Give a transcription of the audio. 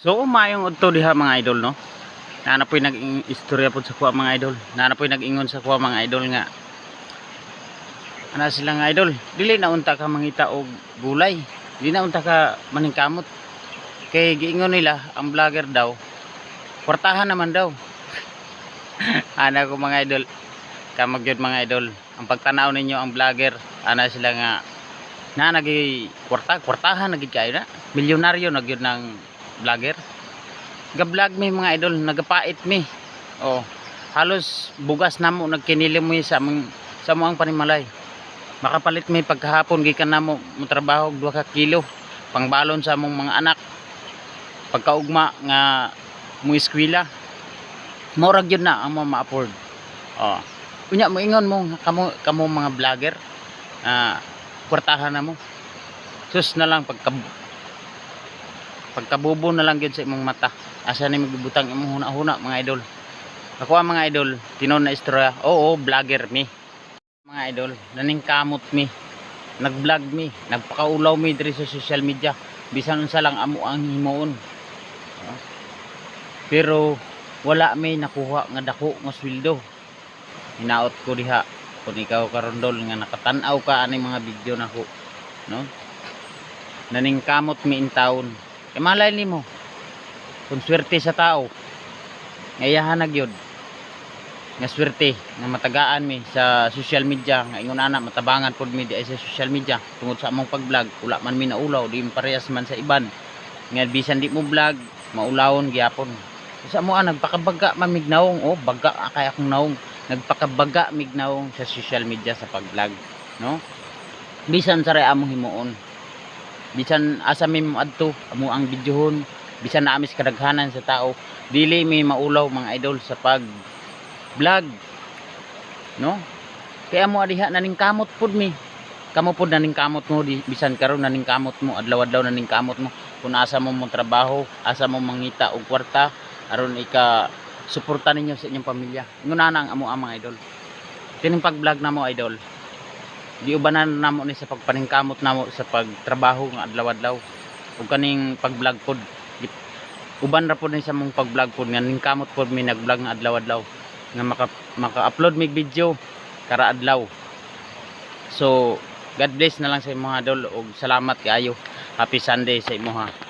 So umayong udto diha mga idol no. Nana po'y naging istorya po sa kuha mga idol. Nana po'y nag-ingon sa kuha mga idol nga. Ana sila nga idol, dili na unta ka mangita og gulay. Dili na unta ka maningkamot. Kay giingon nila ang vlogger daw, kwartahan naman daw. Ana ko mga idol, kamag yun mga idol. Ang pagtanaw ninyo ang vlogger, ana sila nga na nagi kwartahan nagid kayo na. Milyonaryo nagyud ng vlogger. Ga-vlog mi mga idol, nagapait mi. Oh, halos bugas namo nagkinilim mo sa mo ang panimalay. Makapalit mi pagkahapon gikan namo mo trabaho 2 ka kilo pangbalon sa among mga anak. Pagkaugma nga mo eskwela. Murag yun na ang ma-afford. Oh. Unya mo ingon mo kamo mga vlogger. Kwartahan na mo. Sus na lang pagkabubo na lang yun sa imong mata. Asa ni magbutang imong huna-huna mga idol. Ako ang mga idol, tinon na istorya. Oo, vlogger mi. Mga idol, naningkamot mi. Nag-vlog mi, nagpakaulaw mi diri sa social media. Bisan unsa lang amo ang himuon. Pero wala may nakuha nga dako nga sweldo. Hinaot ko diha kung ikaw karondol nga nakatan-aw ka ani mga video nako, no? Naningkamot mi in taon. Kay malay nimo kung swerte sa tao ngayahan na gyud nga swerte nga matagaan mi sa social media nga ingon ana matabangan pod mi di sa social media tungod sa among pag-vlog. Wala man mi naulaw, di parehas man sa iban nga bisan di mo vlog maulawon gyapon. Sa mo nagpakabaga man mignaong, oh baga kay akong naong nagpakabaga mignaong sa social media sa pag-vlog, no? Bisan sa among himuon, bisan asa mi adto amo ang videohon, bisan na amis kadaghanan sa tao, dili mi maulaw mga idol sa pag vlog, no? Kaya mo adiha naningkamot pud mi. Kamo pud naningkamot mo bisan karon naningkamot mo adlaw-adlaw naningkamot mo kung asa mo trabaho, asa mo mangita og kwarta aron ika suporta ninyo sa inyong pamilya. Nguna nang amo ang mga idol. Kining pag-vlog namo idol, di ubanan namo ni sa pagpaningkamot namo sa pagtrabaho nga adlaw-adlaw. Ug kaning pag-vlog pod uban ra pod ni sa mong pag-vlog pod nga ningkamot pod mi nag-vlog nga adlaw-adlaw nga maka-upload mig video kara adlaw. So God bless na lang sa imong idol ug salamat kaayo. Happy Sunday sa imo ha.